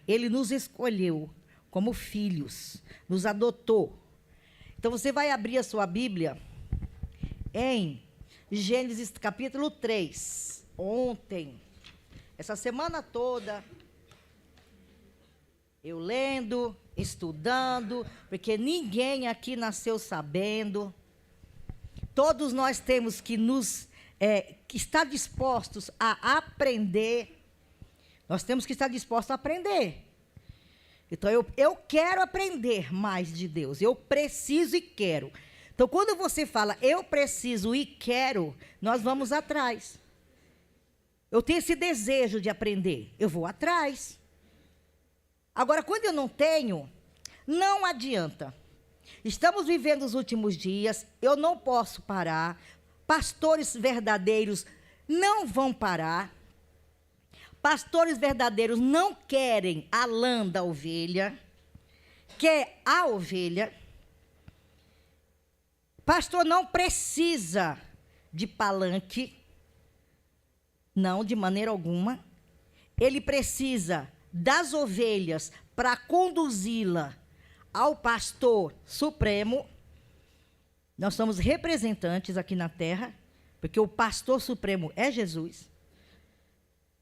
Ele nos escolheu como filhos, nos adotou. Então, você vai abrir a sua Bíblia em Gênesis capítulo 3. Ontem, essa semana toda, eu lendo, estudando, porque ninguém aqui nasceu sabendo. Todos nós temos que que estar dispostos a aprender. Nós temos que estar dispostos a aprender. Então, eu quero aprender mais de Deus. Eu preciso e quero. Então, quando você fala, eu preciso e quero, nós vamos atrás. Eu tenho esse desejo de aprender. Eu vou atrás. Agora, quando eu não tenho, não adianta. Estamos vivendo os últimos dias. Eu não posso parar. Pastores verdadeiros não vão parar. Pastores verdadeiros não querem a lã da ovelha, quer a ovelha. Pastor não precisa de palanque, não, de maneira alguma. Ele precisa das ovelhas para conduzi-la ao pastor supremo. Nós somos representantes aqui na terra, porque o pastor supremo é Jesus.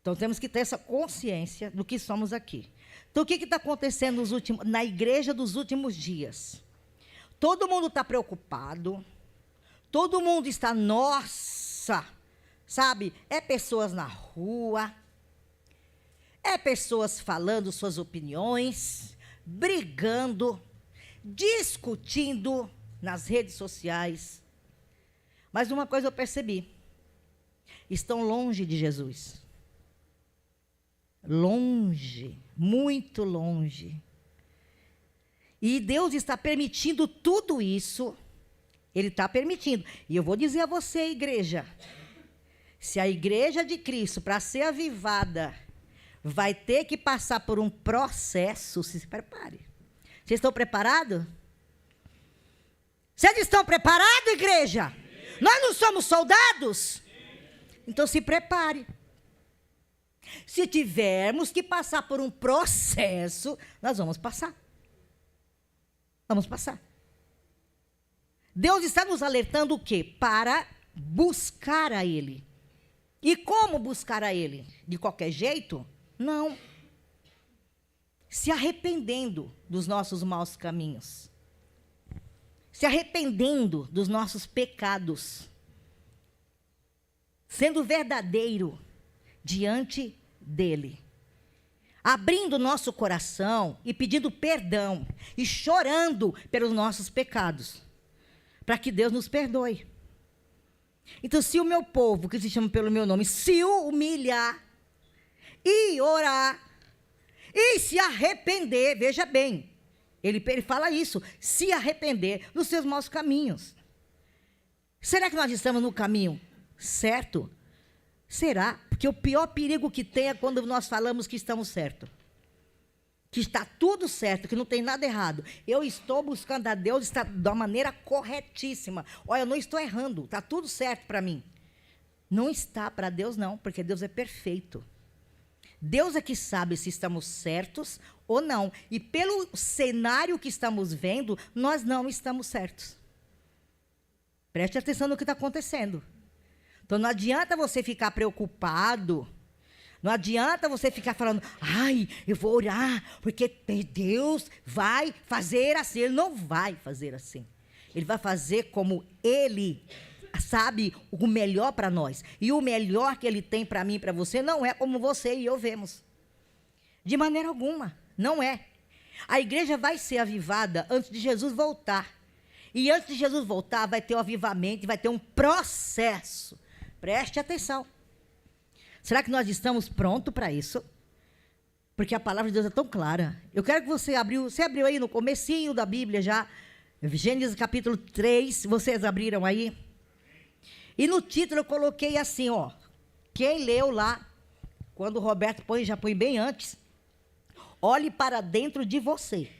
Então, temos que ter essa consciência do que somos aqui. Então, o que está acontecendo na igreja dos últimos dias? Todo mundo está preocupado. Todo mundo está, nossa, sabe? É pessoas na rua. É pessoas falando suas opiniões, brigando, discutindo nas redes sociais. Mas uma coisa eu percebi. Estão longe de Jesus. Longe, muito longe. E Deus está permitindo tudo isso. Ele está permitindo. E eu vou dizer a você, igreja, se a igreja de Cristo, para ser avivada, vai ter que passar por um processo, se prepare. Vocês estão preparados? Vocês estão preparados, igreja? Nós não somos soldados? Então se prepare. Se tivermos que passar por um processo, nós vamos passar. Vamos passar. Deus está nos alertando o quê? Para buscar a Ele. E como buscar a Ele? De qualquer jeito? Não. Se arrependendo dos nossos maus caminhos. Se arrependendo dos nossos pecados. Sendo verdadeiro diante dele. Abrindo nosso coração e pedindo perdão. E chorando pelos nossos pecados. Para que Deus nos perdoe. Então, se o meu povo, que se chama pelo meu nome, se humilhar e orar e se arrepender, veja bem, ele fala isso, se arrepender dos seus maus caminhos. Será que nós estamos no caminho certo? Será? Porque o pior perigo que tem é quando nós falamos que estamos certos. Que está tudo certo, que não tem nada errado. Eu estou buscando a Deus, está da maneira corretíssima. Olha, eu não estou errando, está tudo certo para mim. Não está para Deus, não, porque Deus é perfeito. Deus é que sabe se estamos certos ou não. E pelo cenário que estamos vendo, nós não estamos certos. Preste atenção no que está acontecendo. Então, não adianta você ficar preocupado. Não adianta você ficar falando, ai, eu vou orar, porque Deus vai fazer assim. Ele não vai fazer assim. Ele vai fazer como Ele sabe o melhor para nós. E o melhor que Ele tem para mim e para você não é como você e eu vemos. De maneira alguma, não é. A igreja vai ser avivada antes de Jesus voltar. E antes de Jesus voltar, vai ter um avivamento, vai ter um processo. Preste atenção. Será que nós estamos prontos para isso? Porque a palavra de Deus é tão clara. Eu quero que você abriu aí no comecinho da Bíblia já, Gênesis capítulo 3, vocês abriram aí? E no título eu coloquei assim, ó, quem leu lá, quando o Roberto põe, já põe bem antes, olhe para dentro de você.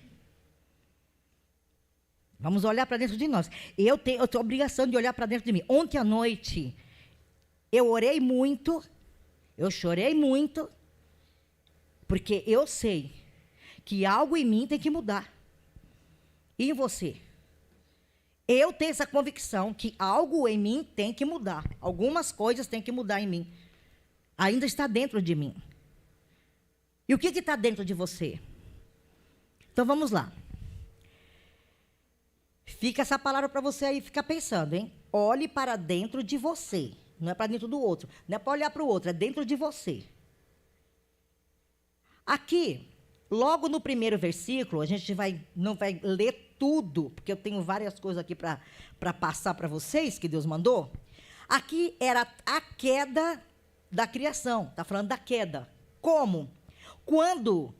Vamos olhar para dentro de nós. Eu tenho a obrigação de olhar para dentro de mim. Ontem à noite, eu orei muito, eu chorei muito, Porque eu sei que algo em mim tem que mudar. E em você? Eu tenho essa convicção que algo em mim tem que mudar. Algumas coisas têm que mudar em mim. Ainda está dentro de mim. E o que está dentro de você? Então vamos lá. Fica essa palavra para você aí ficar pensando, hein? Olhe para dentro de você. Não é para dentro do outro. Não é para olhar para o outro, é dentro de você. Aqui, logo no primeiro versículo, a gente não vai ler tudo, porque eu tenho várias coisas aqui para passar para vocês, que Deus mandou. Aqui era a queda da criação. Está falando da queda. Como? Quando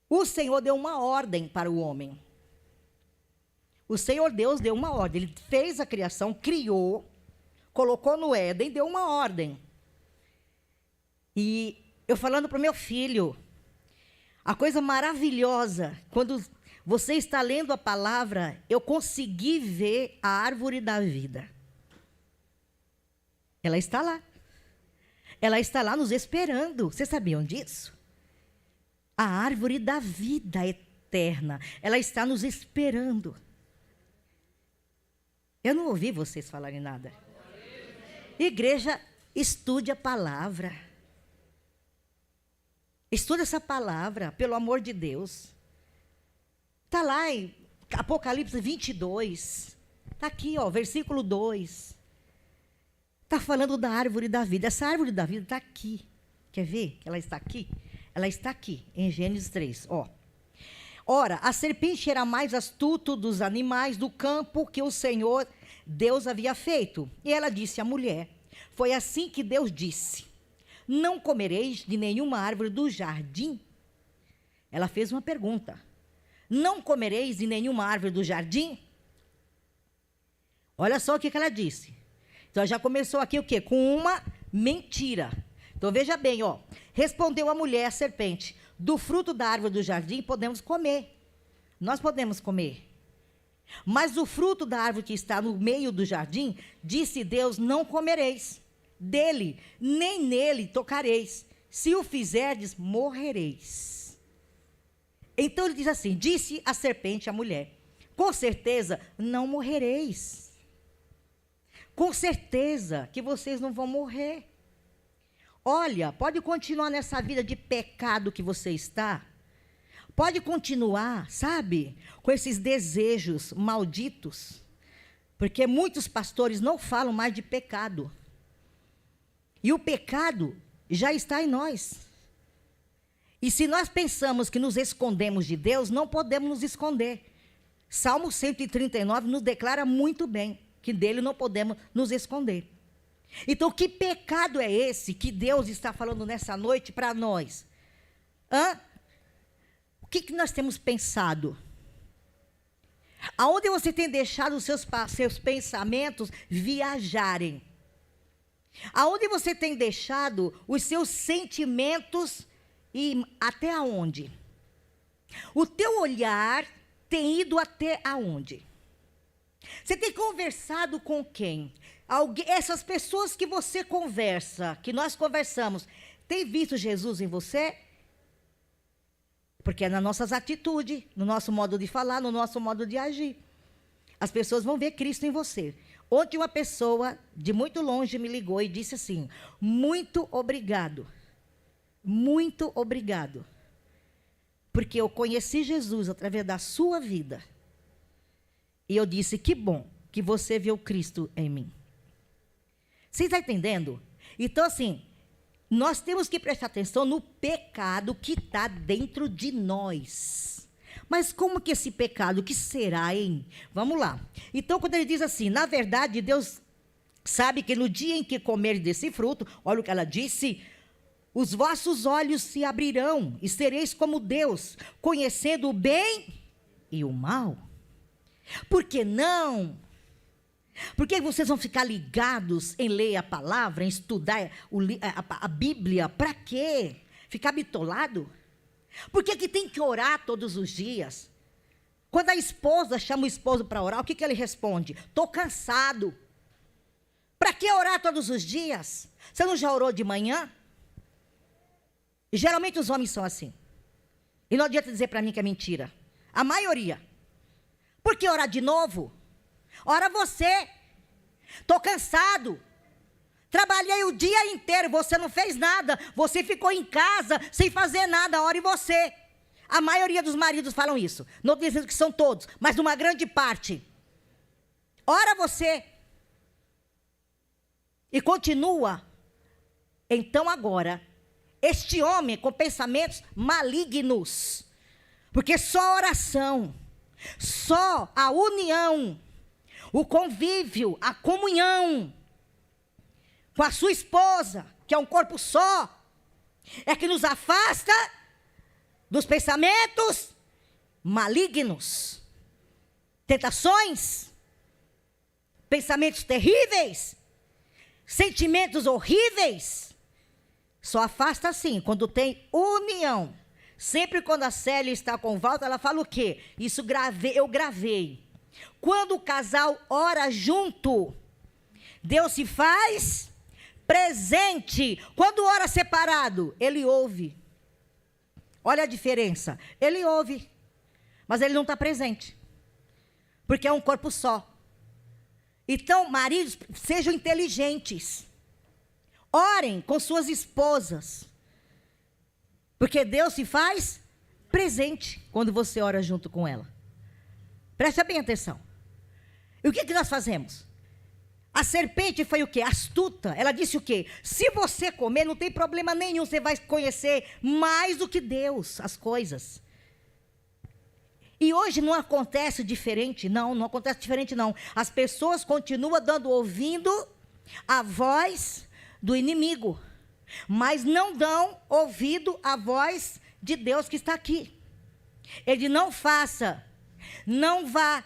o Senhor deu uma ordem para o homem. O Senhor Deus deu uma ordem. Ele fez a criação, criou, colocou no Éden, deu uma ordem. E eu falando para o meu filho, a coisa maravilhosa, quando você está lendo a palavra, eu consegui ver a árvore da vida. Ela está lá. Ela está lá nos esperando. Vocês sabiam disso? A árvore da vida eterna. Ela está nos esperando. Eu não ouvi vocês falarem nada. Igreja, estude a palavra. Estude essa palavra, pelo amor de Deus. Está lá em Apocalipse 22. Está aqui, ó, versículo 2. Está falando da árvore da vida. Essa árvore da vida está aqui. Quer ver que ela está aqui? Ela está aqui, em Gênesis 3. Ó. Ora, a serpente era mais astuto dos animais do campo que o Senhor Deus havia feito. E ela disse à mulher, foi assim que Deus disse, não comereis de nenhuma árvore do jardim? Ela fez uma pergunta. Não comereis de nenhuma árvore do jardim? Olha só o que ela disse. Então, já começou aqui o quê? Com uma mentira. Então, veja bem, ó. Respondeu a mulher, a serpente, do fruto da árvore do jardim podemos comer. Nós podemos comer. Mas o fruto da árvore que está no meio do jardim, disse Deus, não comereis. Dele, nem nele tocareis. Se o fizerdes, morrereis. Então, ele diz assim, disse a serpente à mulher, com certeza não morrereis. Com certeza que vocês não vão morrer. Olha, pode continuar nessa vida de pecado que você está. Pode continuar, sabe, com esses desejos malditos. Porque muitos pastores não falam mais de pecado. E o pecado já está em nós. E se nós pensamos que nos escondemos de Deus, não podemos nos esconder. Salmo 139 nos declara muito bem que dele não podemos nos esconder. Então, que pecado é esse que Deus está falando nessa noite para nós? O que nós temos pensado? Aonde você tem deixado os seus pensamentos viajarem? Aonde você tem deixado os seus sentimentos e até aonde? O teu olhar tem ido até aonde? Você tem conversado com quem? Essas pessoas que você conversa, que nós conversamos, tem visto Jesus em você? Porque é nas nossas atitudes, no nosso modo de falar, no nosso modo de agir. As pessoas vão ver Cristo em você. Ontem uma pessoa de muito longe me ligou e disse assim, muito obrigado, porque eu conheci Jesus através da sua vida. E eu disse, que bom que você viu Cristo em mim. Você está entendendo? Então, assim, nós temos que prestar atenção no pecado que está dentro de nós. Mas como que esse pecado, que será, hein? Vamos lá. Então, quando ele diz assim, na verdade, Deus sabe que no dia em que comer desse fruto, olha o que ela disse, os vossos olhos se abrirão e sereis como Deus, conhecendo o bem e o mal. Por que não? Por que vocês vão ficar ligados em ler a palavra, em estudar a Bíblia? Para quê? Ficar bitolado? Por que tem que orar todos os dias? Quando a esposa chama o esposo para orar, o que ele responde? Estou cansado. Para que orar todos os dias? Você não já orou de manhã? E geralmente os homens são assim. E não adianta dizer para mim que é mentira. A maioria. Por que orar de novo? Ora você. Estou cansado. Trabalhei o dia inteiro, você não fez nada. Você ficou em casa sem fazer nada, ore você. A maioria dos maridos falam isso. Não estou dizendo que são todos, mas uma grande parte. Ora você. E continua. Então agora, este homem com pensamentos malignos. Porque só oração, só a união, o convívio, a comunhão com a sua esposa, que é um corpo só, é que nos afasta dos pensamentos malignos, tentações, pensamentos terríveis, sentimentos horríveis. Só afasta assim, quando tem união. Sempre quando a Célia está com o Walter, ela fala o quê? Isso eu gravei. Quando o casal ora junto, Deus se faz presente. Quando ora separado, ele ouve. Olha a diferença. Ele ouve, mas ele não está presente. Porque é um corpo só. Então, maridos, sejam inteligentes. Orem com suas esposas. Porque Deus se faz presente quando você ora junto com ela. Presta bem atenção. E o que nós fazemos? A serpente foi o quê? Astuta. Ela disse o quê? Se você comer, não tem problema nenhum. Você vai conhecer mais do que Deus, as coisas. E hoje não acontece diferente, não acontece diferente, não. As pessoas continuam ouvindo a voz do inimigo, mas não dão ouvido à voz de Deus que está aqui. Ele não faça, não vá,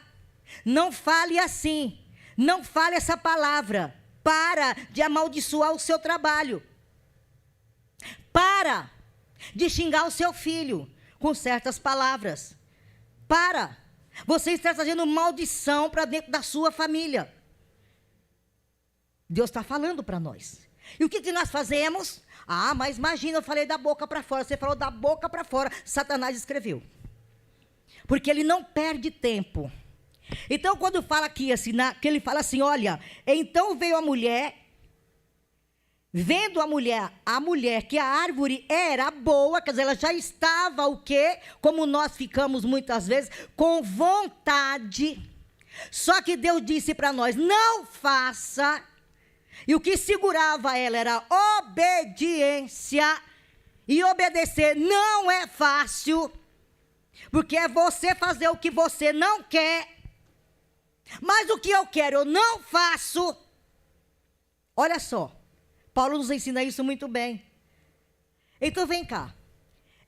não fale assim, não fale essa palavra. Para de amaldiçoar o seu trabalho. Para de xingar o seu filho com certas palavras. Para. Você está trazendo maldição para dentro da sua família. Deus está falando para nós. E o que nós fazemos? Ah, mas imagina, eu falei da boca para fora. Você falou da boca para fora. Satanás escreveu. Porque ele não perde tempo. Então, quando fala aqui, assim, que ele fala assim, olha, então veio a mulher, vendo a mulher que a árvore era boa, quer dizer, ela já estava o quê? Como nós ficamos muitas vezes, com vontade. Só que Deus disse para nós, não faça. E o que segurava ela era obediência. E obedecer não é fácil, porque é você fazer o que você não quer. Mas o que eu quero, eu não faço. Olha só, Paulo nos ensina isso muito bem. Então vem cá.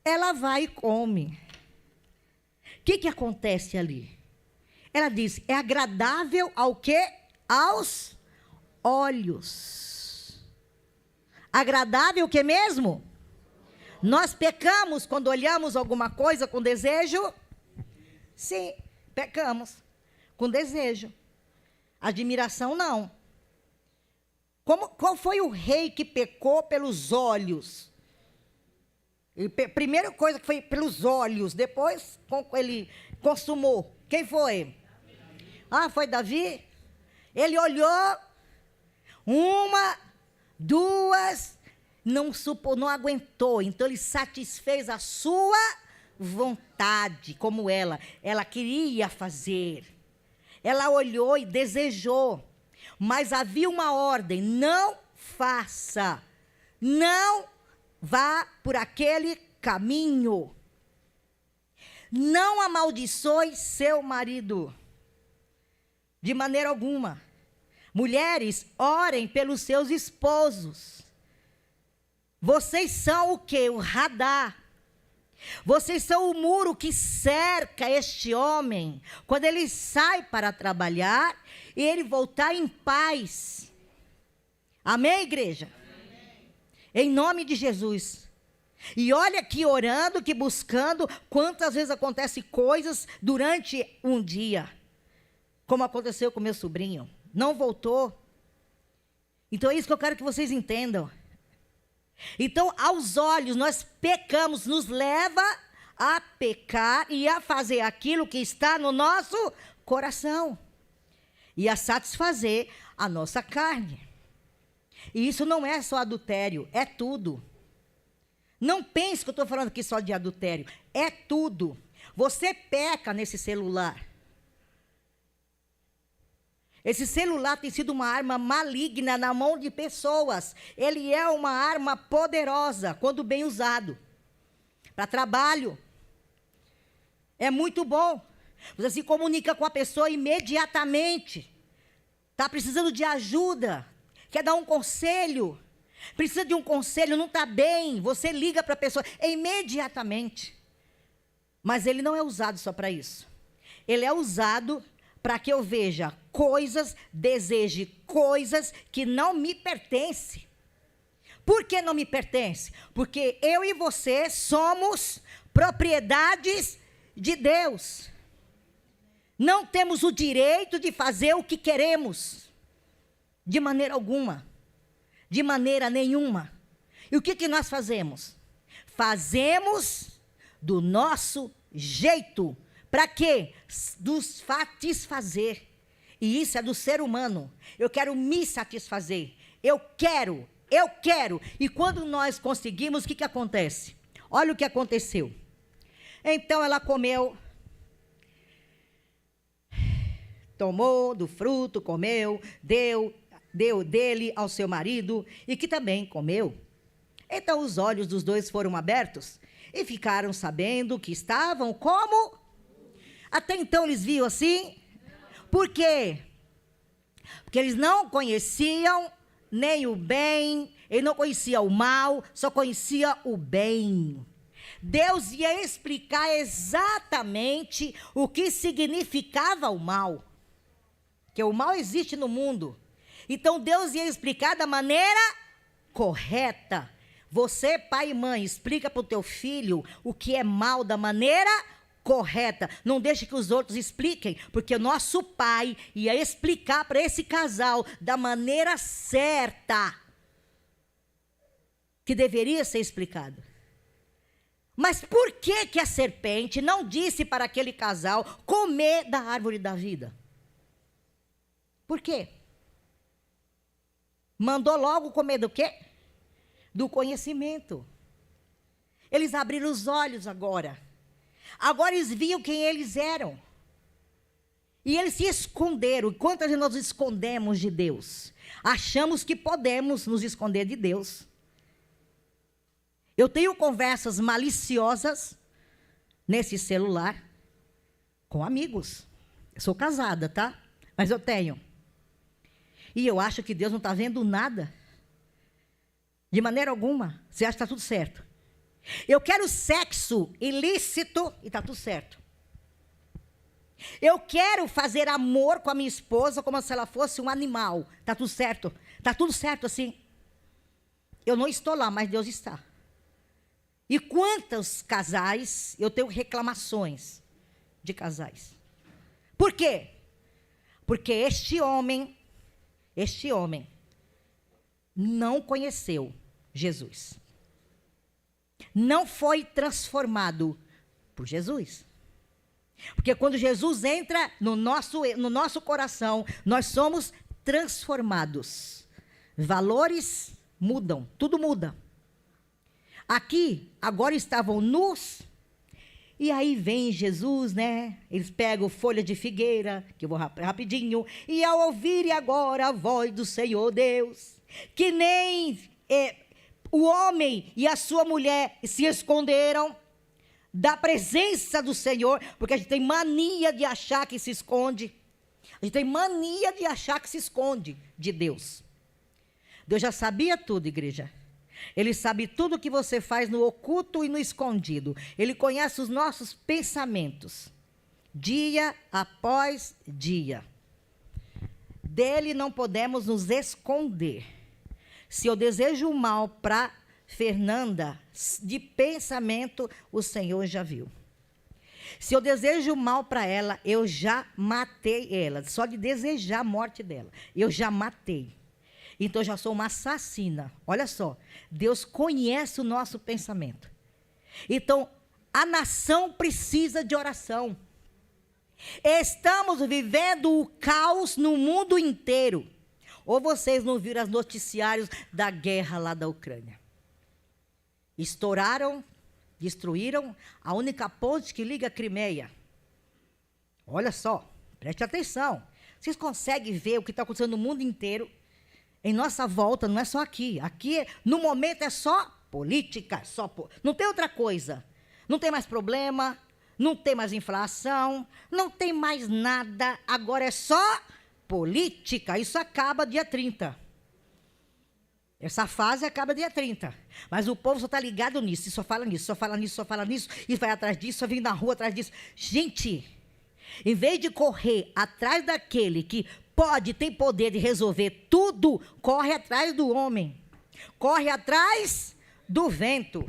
Ela vai e come. O que acontece ali? Ela diz, é agradável ao quê? Aos olhos. Agradável o que mesmo? Nós pecamos quando olhamos alguma coisa com desejo? Sim, pecamos. Com desejo. Admiração, não. Qual foi o rei que pecou pelos olhos? Primeira coisa que foi pelos olhos. Depois ele consumou. Quem foi? Ah, foi Davi? Ele olhou. Uma, duas. Não aguentou. Então ele satisfez a sua vontade. Como ela queria fazer. Ela olhou e desejou, mas havia uma ordem, não faça, não vá por aquele caminho, não amaldiçoe seu marido, de maneira alguma. Mulheres, orem pelos seus esposos, vocês são o quê? O radar. Vocês são o muro que cerca este homem quando ele sai para trabalhar e ele voltar em paz. Amém, igreja? Amém. Em nome de Jesus. E olha que orando, que buscando, quantas vezes acontecem coisas durante um dia. Como aconteceu com meu sobrinho. Não voltou. Então é isso que eu quero que vocês entendam. Então, aos olhos, nós pecamos, nos leva a pecar e a fazer aquilo que está no nosso coração. E a satisfazer a nossa carne. E isso não é só adultério, é tudo. Não pense que eu estou falando aqui só de adultério. É tudo. Você peca nesse celular. Esse celular tem sido uma arma maligna na mão de pessoas. Ele é uma arma poderosa, quando bem usado. Para trabalho. É muito bom. Você se comunica com a pessoa imediatamente. Está precisando de ajuda. Quer dar um conselho. Precisa de um conselho, não está bem. Você liga para a pessoa imediatamente. Mas ele não é usado só para isso. Ele é usado para que eu veja coisas, deseje coisas que não me pertencem. Por que não me pertence? Porque eu e você somos propriedades de Deus. Não temos o direito de fazer o que queremos. De maneira alguma. De maneira nenhuma. E o que nós fazemos? Fazemos do nosso jeito. Para quê? Nos satisfazer. E isso é do ser humano. Eu quero me satisfazer. Eu quero. E quando nós conseguimos, o que acontece? Olha o que aconteceu. Então ela comeu. Tomou do fruto, comeu, deu dele ao seu marido, e que também comeu. Então os olhos dos dois foram abertos, e ficaram sabendo que estavam como? Até então eles viam assim. Por quê? Porque eles não conheciam nem o bem, ele não conhecia o mal, só conhecia o bem. Deus ia explicar exatamente o que significava o mal. Que o mal existe no mundo. Então Deus ia explicar da maneira correta. Você, pai e mãe, explica para o teu filho o que é mal da maneira correta. Não deixe que os outros expliquem, porque o nosso pai ia explicar para esse casal da maneira certa que deveria ser explicado. Mas por que a serpente não disse para aquele casal comer da árvore da vida? Por quê? Mandou logo comer do quê? Do conhecimento. Eles abriram os olhos agora. Agora eles viam quem eles eram. E eles se esconderam. Quantas vezes nós nos escondemos de Deus? Achamos que podemos nos esconder de Deus. Eu tenho conversas maliciosas nesse celular com amigos. Eu sou casada, tá? Mas eu tenho. E eu acho que Deus não está vendo nada. De maneira alguma. Você acha que está tudo certo. Eu quero sexo ilícito e está tudo certo. Eu quero fazer amor com a minha esposa como se ela fosse um animal. Está tudo certo. Está tudo certo assim. Eu não estou lá, mas Deus está. E quantos casais eu tenho reclamações de casais. Por quê? Porque este homem não conheceu Jesus. Não foi transformado por Jesus. Porque quando Jesus entra no nosso coração, nós somos transformados. Valores mudam, tudo muda. Aqui, agora estavam nus. E aí vem Jesus, né? Eles pegam folha de figueira, que eu vou rapidinho. E ao ouvirem agora a voz do Senhor Deus, que nem o homem e a sua mulher se esconderam da presença do Senhor, porque a gente tem mania de achar que se esconde. A gente tem mania de achar que se esconde de Deus. Deus já sabia tudo, igreja. Ele sabe tudo o que você faz no oculto e no escondido. Ele conhece os nossos pensamentos, dia após dia. Dele não podemos nos esconder. Se eu desejo o mal para Fernanda, de pensamento, o Senhor já viu. Se eu desejo o mal para ela, eu já matei ela. Só de desejar a morte dela, eu já matei. Então eu já sou uma assassina. Olha só, Deus conhece o nosso pensamento. Então, a nação precisa de oração. Estamos vivendo o caos no mundo inteiro. Ou vocês não viram os noticiários da guerra lá da Ucrânia? Estouraram, destruíram a única ponte que liga a Crimeia. Olha só, preste atenção. Vocês conseguem ver o que está acontecendo no mundo inteiro? Em nossa volta, não é só aqui. Aqui, no momento, é só política. Não tem outra coisa. Não tem mais problema, não tem mais inflação, não tem mais nada. Agora é só política. Isso acaba dia 30. Essa fase acaba dia 30. Mas o povo só está ligado nisso. E só fala nisso, só fala nisso, só fala nisso. E vai atrás disso, só vem na rua atrás disso. Gente, em vez de correr atrás daquele que tem poder de resolver tudo, corre atrás do homem. Corre atrás do vento.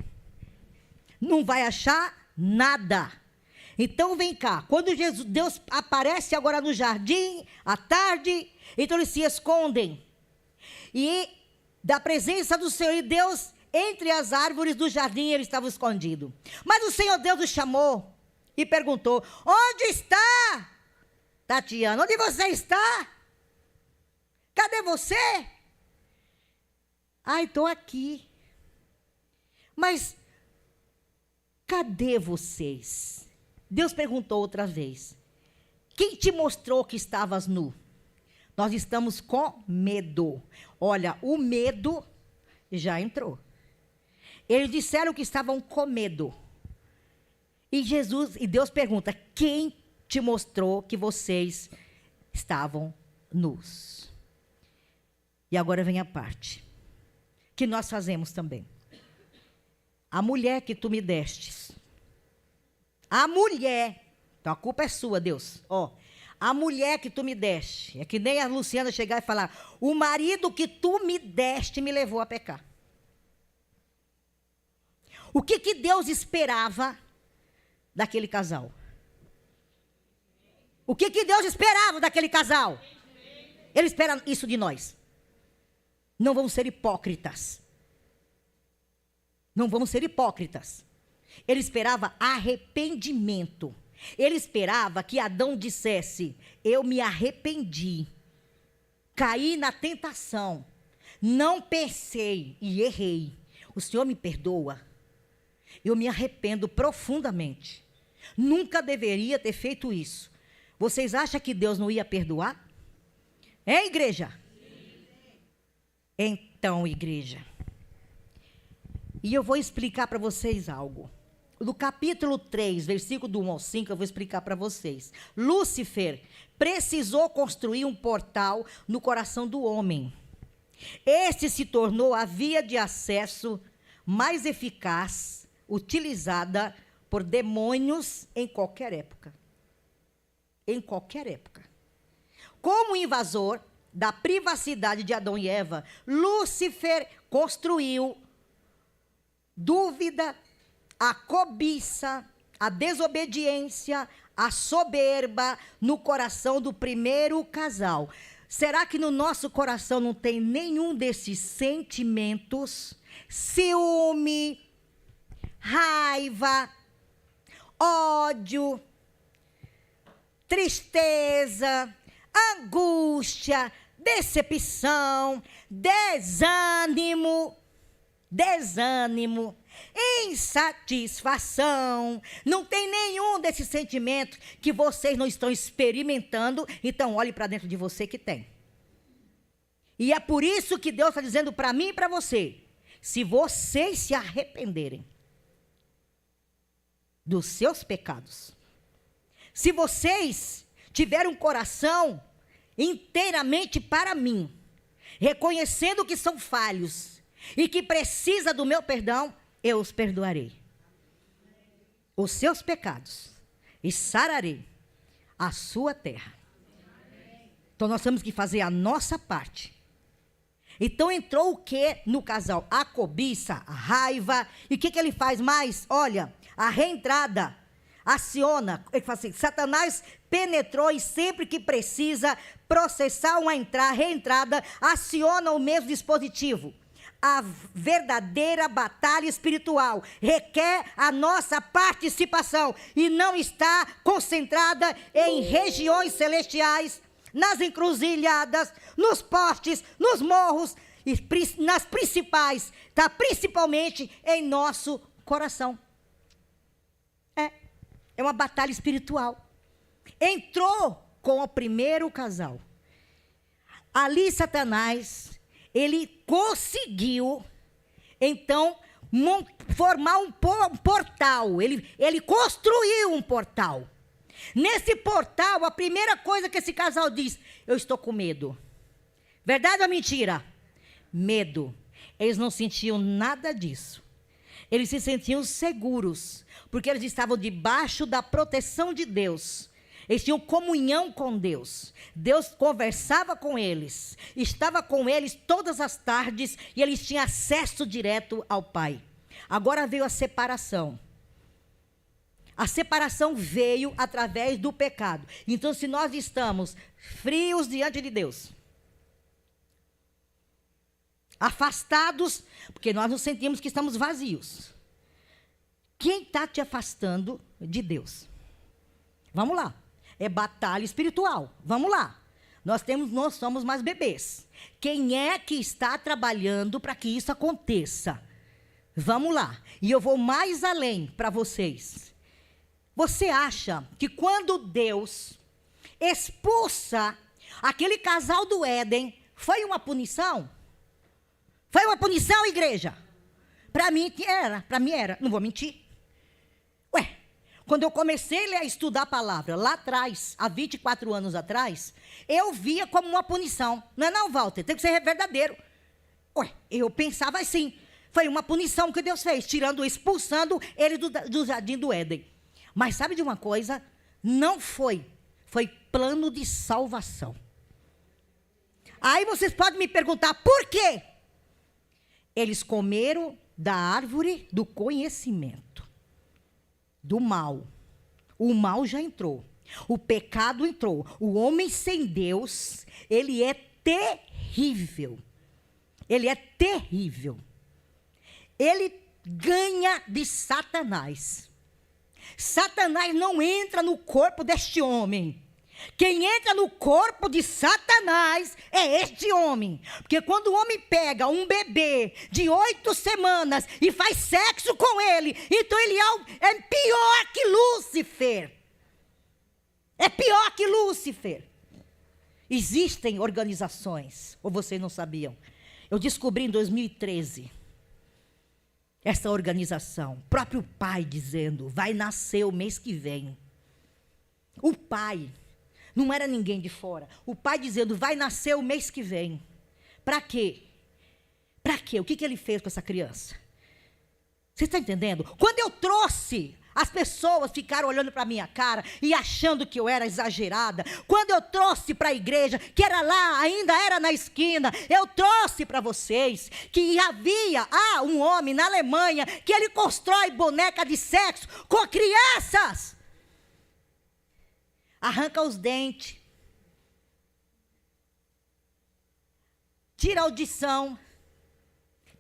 Não vai achar nada. Então vem cá, quando Deus aparece agora no jardim, à tarde, então eles se escondem. E da presença do Senhor e Deus, entre as árvores do jardim, eles estavam escondidos. Mas o Senhor Deus os chamou e perguntou: onde está, Tatiana? Onde você está? Cadê você? Estou aqui. Mas cadê vocês? Deus perguntou outra vez: quem te mostrou que estavas nu? Nós estamos com medo. Olha, o medo já entrou. Eles disseram que estavam com medo. E Deus pergunta: quem te mostrou que vocês estavam nus? E agora vem a parte que nós fazemos também. A mulher que tu me destes. A mulher. Então a culpa é sua, Deus. A mulher que tu me deste. É que nem a Luciana chegar e falar: o marido que tu me deste me levou a pecar. O que Deus esperava daquele casal? O que Deus esperava daquele casal? Ele espera isso de nós. Não vamos ser hipócritas. Não vamos ser hipócritas. Ele esperava arrependimento. Ele esperava que Adão dissesse: eu me arrependi. Caí na tentação. Não pensei e errei. O Senhor me perdoa. Eu me arrependo profundamente. Nunca deveria ter feito isso. Vocês acham que Deus não ia perdoar? Igreja? Então, igreja, e eu vou explicar para vocês algo. No capítulo 3, versículo do 1 ao 5, eu vou explicar para vocês. Lúcifer precisou construir um portal no coração do homem. Este se tornou a via de acesso mais eficaz, utilizada por demônios em qualquer época. Em qualquer época. Como invasor da privacidade de Adão e Eva, Lúcifer construiu dúvida, a cobiça, a desobediência, a soberba no coração do primeiro casal. Será que no nosso coração não tem nenhum desses sentimentos? Ciúme, raiva, ódio, tristeza, angústia, decepção, desânimo, insatisfação. Não tem nenhum desses sentimentos que vocês não estão experimentando. Então olhe para dentro de você que tem. E é por isso que Deus está dizendo para mim e para você: se vocês se arrependerem dos seus pecados, se vocês tiverem um coração inteiramente para mim, reconhecendo que são falhos e que precisa do meu perdão, eu os perdoarei os seus pecados e sararei a sua terra. Então nós temos que fazer a nossa parte. Então entrou o que no casal? A cobiça, a raiva. E o que ele faz mais? Olha, a reentrada, aciona, ele fala assim, Satanás penetrou e sempre que precisa processar uma reentrada, aciona o mesmo dispositivo. A verdadeira batalha espiritual requer a nossa participação e não está concentrada em regiões celestiais, nas encruzilhadas, nos postes, nos morros e nas principais, está principalmente em nosso coração. É uma batalha espiritual. Entrou com o primeiro casal. Ali Satanás, ele conseguiu, então, formar um portal. Ele construiu um portal. Nesse portal, a primeira coisa que esse casal diz, eu estou com medo. Verdade ou mentira? Medo. Eles não sentiam nada disso. Eles se sentiam seguros, porque eles estavam debaixo da proteção de Deus. Eles tinham comunhão com Deus. Deus conversava com eles, estava com eles todas as tardes e eles tinham acesso direto ao Pai. Agora veio a separação. A separação veio através do pecado. Então, se nós estamos frios diante de Deus, afastados, porque nós nos sentimos que estamos vazios. Quem está te afastando de Deus? Vamos lá. É batalha espiritual. Vamos lá. Nós somos mais bebês. Quem é que está trabalhando para que isso aconteça? Vamos lá. E eu vou mais além para vocês. Você acha que quando Deus expulsa aquele casal do Éden, foi uma punição? Foi uma punição, igreja? Para mim era, não vou mentir. Quando eu comecei a estudar a palavra, lá atrás, há 24 anos atrás, eu via como uma punição. Não é não, Walter? Tem que ser verdadeiro. Eu pensava assim, foi uma punição que Deus fez, expulsando ele do jardim do Éden. Mas sabe de uma coisa? Não foi. Foi plano de salvação. Aí vocês podem me perguntar, por quê? Eles comeram da árvore do conhecimento, do mal. O mal já entrou. O pecado entrou. O homem sem Deus, ele é terrível. Ele é terrível. Ele ganha de Satanás. Satanás não entra no corpo deste homem. Quem entra no corpo de Satanás é este homem. Porque quando o homem pega um bebê de 8 semanas e faz sexo com ele, então ele é pior que Lúcifer. É pior que Lúcifer. Existem organizações, ou vocês não sabiam? Eu descobri em 2013 essa organização. Próprio pai dizendo, vai nascer o mês que vem. O pai... Não era ninguém de fora. O pai dizendo, vai nascer o mês que vem. Para quê? Para quê? O que ele fez com essa criança? Você está entendendo? Quando eu trouxe, as pessoas ficaram olhando para a minha cara e achando que eu era exagerada. Quando eu trouxe para a igreja, que era lá, ainda era na esquina, eu trouxe para vocês que havia um homem na Alemanha que ele constrói boneca de sexo com crianças. Arranca os dentes, tira a audição,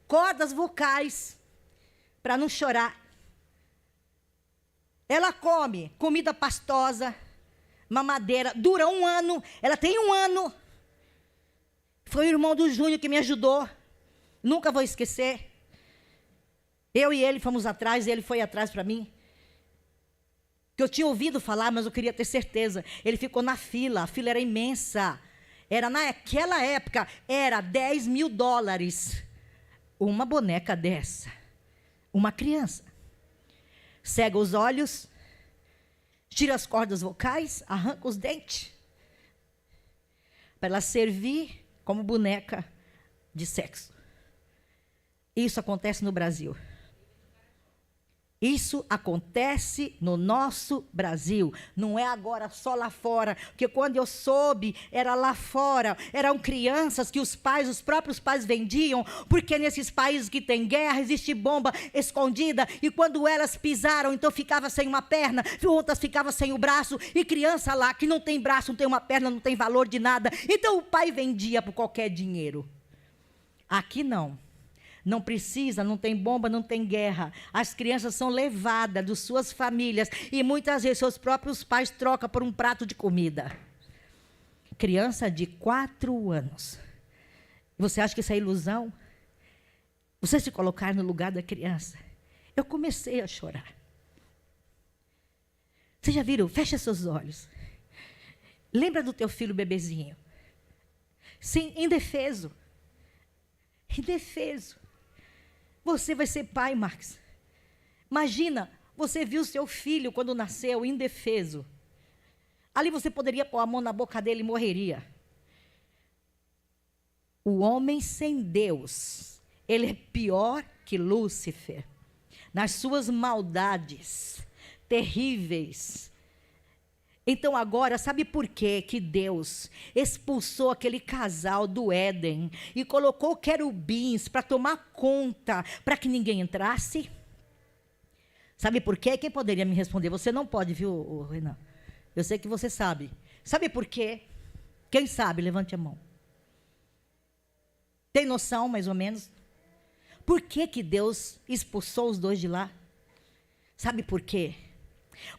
cordas vocais, para não chorar. Ela come comida pastosa, mamadeira, dura 1 ano, ela tem 1 ano. Foi o irmão do Júnior que me ajudou, nunca vou esquecer. Eu e ele fomos atrás, ele foi atrás para mim. Que eu tinha ouvido falar, mas eu queria ter certeza. Ele ficou na fila, a fila era imensa. Naquela época, era $10.000. Uma boneca dessa. Uma criança. Cega os olhos, tira as cordas vocais, arranca os dentes. Para ela servir como boneca de sexo. Isso acontece no Brasil. Isso acontece no nosso Brasil, não é agora só lá fora, porque quando eu soube, era lá fora, eram crianças que os próprios pais vendiam, porque nesses países que tem guerra, existe bomba escondida, e quando elas pisaram, então ficava sem uma perna, outras ficavam sem o braço, e criança lá que não tem braço, não tem uma perna, não tem valor de nada, então o pai vendia por qualquer dinheiro. Aqui não. Não precisa, não tem bomba, não tem guerra. As crianças são levadas das suas famílias e muitas vezes seus próprios pais trocam por um prato de comida. Criança de 4 anos. Você acha que isso é ilusão? Você se colocar no lugar da criança. Eu comecei a chorar. Vocês já viram? Fecha seus olhos. Lembra do teu filho bebezinho? Sim, indefeso. Indefeso. Você vai ser pai, Marcos. Imagina, você viu seu filho quando nasceu, indefeso. Ali você poderia pôr a mão na boca dele e morreria. O homem sem Deus, ele é pior que Lúcifer. Nas suas maldades terríveis. Então agora, sabe por quê que Deus expulsou aquele casal do Éden e colocou querubins para tomar conta, para que ninguém entrasse? Sabe por quê? Quem poderia me responder? Você não pode, viu, Renan? Eu sei que você sabe. Sabe por quê? Quem sabe? Levante a mão. Tem noção, mais ou menos? Por que que Deus expulsou os dois de lá? Sabe por quê?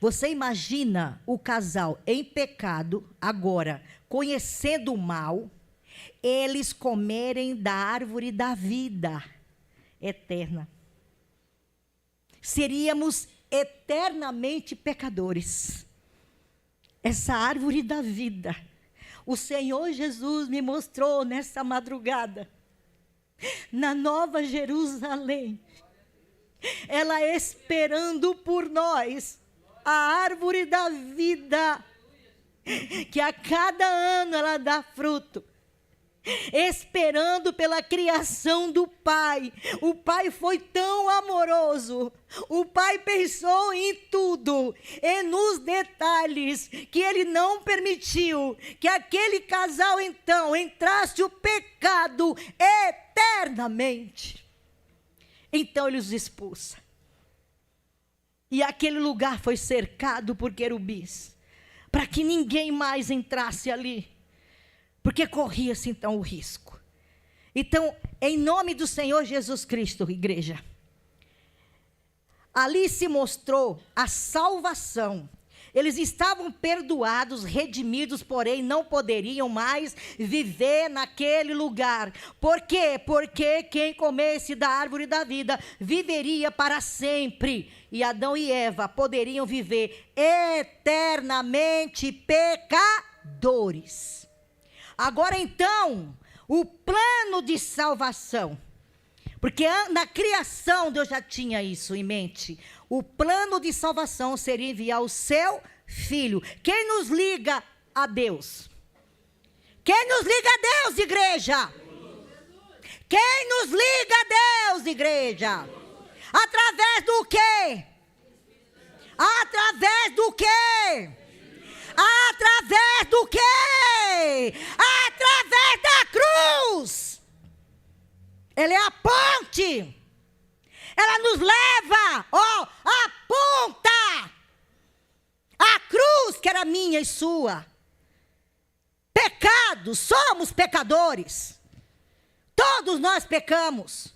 Você imagina o casal em pecado, agora, conhecendo o mal, eles comerem da árvore da vida eterna. Seríamos eternamente pecadores. Essa árvore da vida, o Senhor Jesus me mostrou nessa madrugada, na Nova Jerusalém, ela esperando por nós, a árvore da vida, que a cada ano ela dá fruto, esperando pela criação do Pai. O Pai foi tão amoroso, o Pai pensou em tudo, e nos detalhes, que Ele não permitiu que aquele casal então entrasse o pecado eternamente. Então Ele os expulsa. E aquele lugar foi cercado por querubins, para que ninguém mais entrasse ali, porque corria-se então o risco. Então, em nome do Senhor Jesus Cristo, igreja, ali se mostrou a salvação. Eles estavam perdoados, redimidos, porém não poderiam mais viver naquele lugar. Por quê? Porque quem comesse da árvore da vida viveria para sempre. E Adão e Eva poderiam viver eternamente pecadores. Agora então, o plano de salvação. Porque na criação Deus já tinha isso em mente. O plano de salvação seria enviar o seu Filho. Quem nos liga a Deus? Quem nos liga a Deus, igreja? Quem nos liga a Deus, igreja? Através do quê? Através do quê? Através do quê? Através da cruz. Ela é a ponte. Ela nos leva, aponta a cruz que era minha e sua. Pecado, somos pecadores. Todos nós pecamos.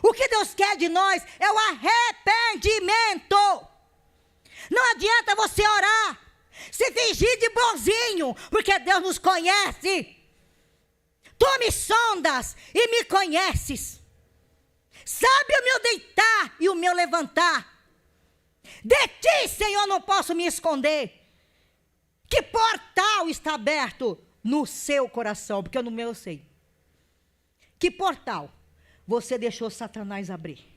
O que Deus quer de nós é o arrependimento. Não adianta você orar, se fingir de bonzinho, porque Deus nos conhece. Tu me sondas e me conheces. Sabe o meu deitar e o meu levantar. De ti, Senhor, não posso me esconder. Que portal está aberto no seu coração? Porque no meu eu sei. Que portal você deixou Satanás abrir?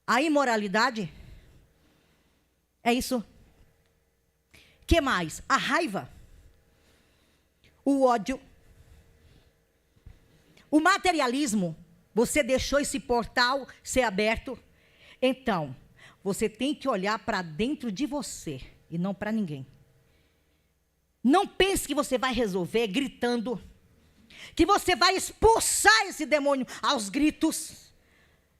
A imoralidade? É isso? Que mais? A raiva. O ódio. O materialismo. Você deixou esse portal ser aberto? Então, você tem que olhar para dentro de você e não para ninguém. Não pense que você vai resolver gritando, que você vai expulsar esse demônio aos gritos.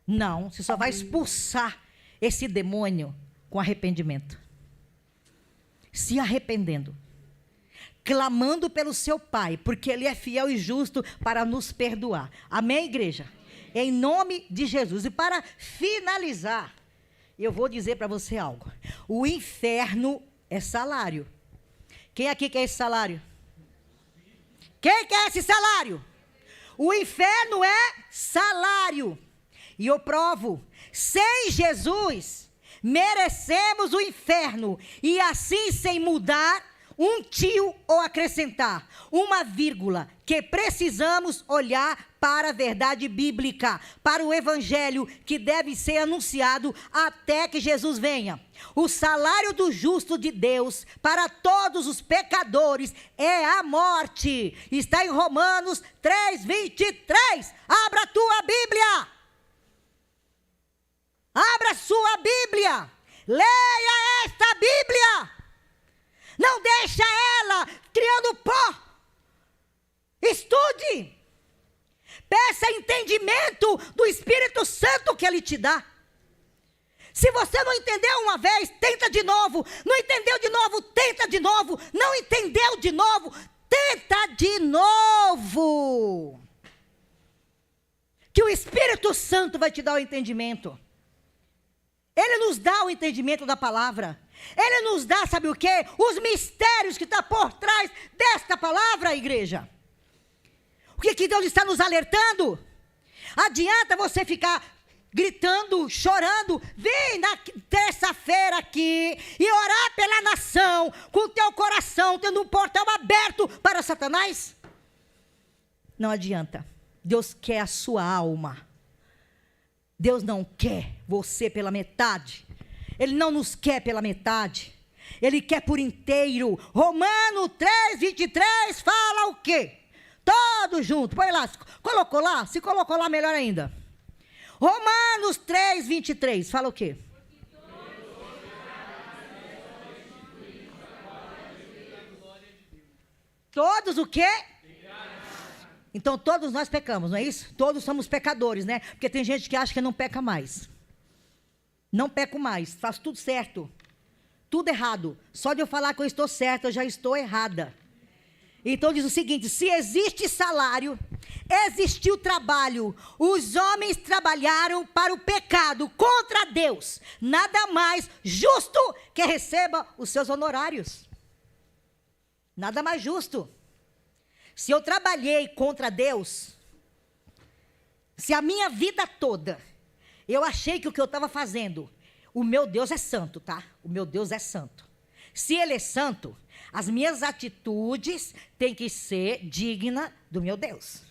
Não, você só vai expulsar esse demônio com arrependimento. Se arrependendo, clamando pelo seu Pai, porque Ele é fiel e justo para nos perdoar. Amém, igreja? Em nome de Jesus. E para finalizar, eu vou dizer para você algo. O inferno é salário. Quem aqui quer esse salário? Quem quer esse salário? O inferno é salário. E eu provo, sem Jesus, merecemos o inferno. E assim, sem mudar um tio ou acrescentar uma vírgula, que precisamos olhar para a verdade bíblica, para o evangelho que deve ser anunciado até que Jesus venha. O salário do justo de Deus para todos os pecadores é a morte. Está em Romanos 3:23. Abra a tua Bíblia. Abra sua Bíblia. Leia esta Bíblia. Não deixa ela criando pó. Estude. Peça entendimento do Espírito Santo que Ele te dá. Se você não entendeu uma vez, tenta de novo. Não entendeu de novo, tenta de novo. Não entendeu de novo, tenta de novo. Que o Espírito Santo vai te dar o entendimento. Ele nos dá o entendimento da palavra. Ele nos dá, sabe o quê? Os mistérios que estão por trás desta palavra, igreja. O que Deus está nos alertando? Adianta você ficar gritando, chorando, vem na terça-feira aqui e orar pela nação, com o teu coração tendo um portão aberto para Satanás? Não adianta. Deus quer a sua alma. Deus não quer você pela metade. Ele não nos quer pela metade. Ele quer por inteiro. Romanos 3:23 fala o quê? Todo junto. Põe lá. Colocou lá? Se colocou lá, melhor ainda. Romanos 3:23 fala o quê? Todos o quê? Então todos nós pecamos, não é isso? Todos somos pecadores, né? Porque tem gente que acha que não peca mais. Não peco mais, faço tudo certo. Tudo errado. Só de eu falar que eu estou certa, eu já estou errada. Então diz o seguinte: se existe salário, existiu trabalho. Os homens trabalharam para o pecado contra Deus. Nada mais justo que receba os seus honorários. Nada mais justo. Se eu trabalhei contra Deus, se a minha vida toda eu achei que o que eu estava fazendo, o meu Deus é santo, tá? O meu Deus é santo. Se Ele é santo, as minhas atitudes têm que ser dignas do meu Deus.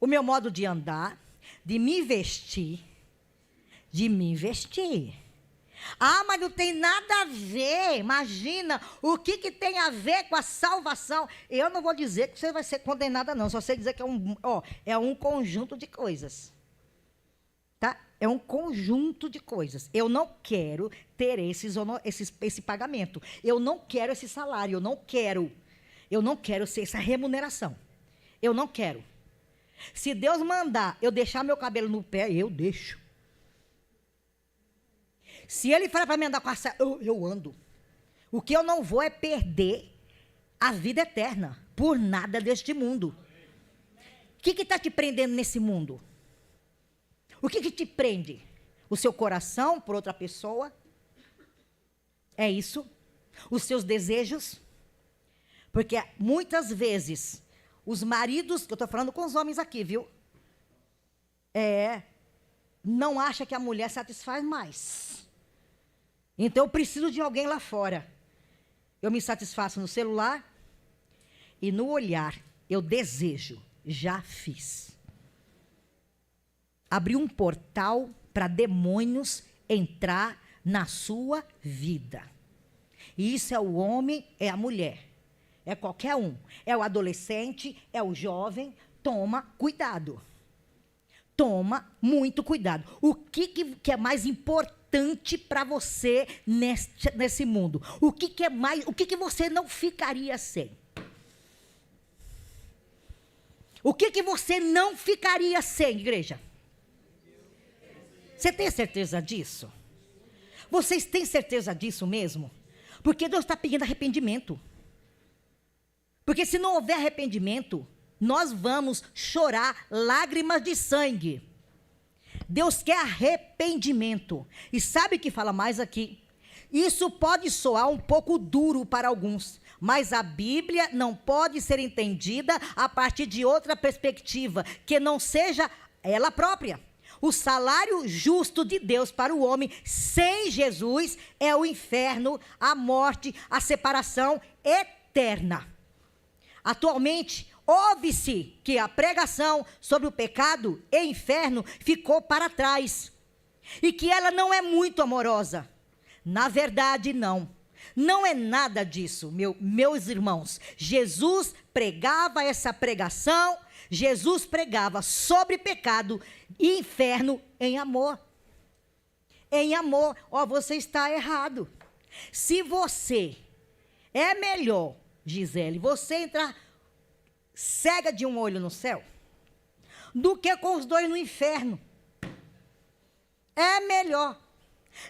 O meu modo de andar, de me vestir. Ah, mas não tem nada a ver. Imagina o que tem a ver com a salvação. Eu não vou dizer que você vai ser condenada, não. Só sei dizer que é um conjunto de coisas. Tá? É um conjunto de coisas. Eu não quero ter esse pagamento. Eu não quero esse salário. Eu não quero ser essa remuneração. Eu não quero. Se Deus mandar eu deixar meu cabelo no pé, eu deixo. Se Ele falar para mim andar com a saia, eu ando. O que eu não vou é perder a vida eterna por nada deste mundo. O que está te prendendo nesse mundo? O que te prende? O seu coração por outra pessoa? É isso? Os seus desejos? Porque muitas vezes os maridos, eu estou falando com os homens aqui, viu? Não acha que a mulher satisfaz mais. Então eu preciso de alguém lá fora. Eu me satisfaço no celular e no olhar. Eu desejo, já fiz. Abrir um portal para demônios entrar na sua vida. E isso é o homem, é a mulher. É qualquer um. É o adolescente, é o jovem. Toma cuidado. Toma muito cuidado. O que é mais importante importante para você nesse mundo? O que é mais? O que você não ficaria sem? O que você não ficaria sem, igreja? Você tem certeza disso? Vocês têm certeza disso mesmo? Porque Deus está pedindo arrependimento. Porque se não houver arrependimento, nós vamos chorar lágrimas de sangue. Deus quer arrependimento. E sabe o que fala mais aqui? Isso pode soar um pouco duro para alguns, mas a Bíblia não pode ser entendida a partir de outra perspectiva, que não seja ela própria. O salário justo de Deus para o homem sem Jesus é o inferno, a morte, a separação eterna. Atualmente, ouve-se que a pregação sobre o pecado e inferno ficou para trás e que ela não é muito amorosa. Na verdade, não. Não é nada disso, meus irmãos. Jesus pregava essa pregação, Jesus pregava sobre pecado e inferno em amor. Em amor. Ó, você está errado. Se você, é melhor, Gisele, você entrar cega de um olho no céu, do que com os dois no inferno. É melhor.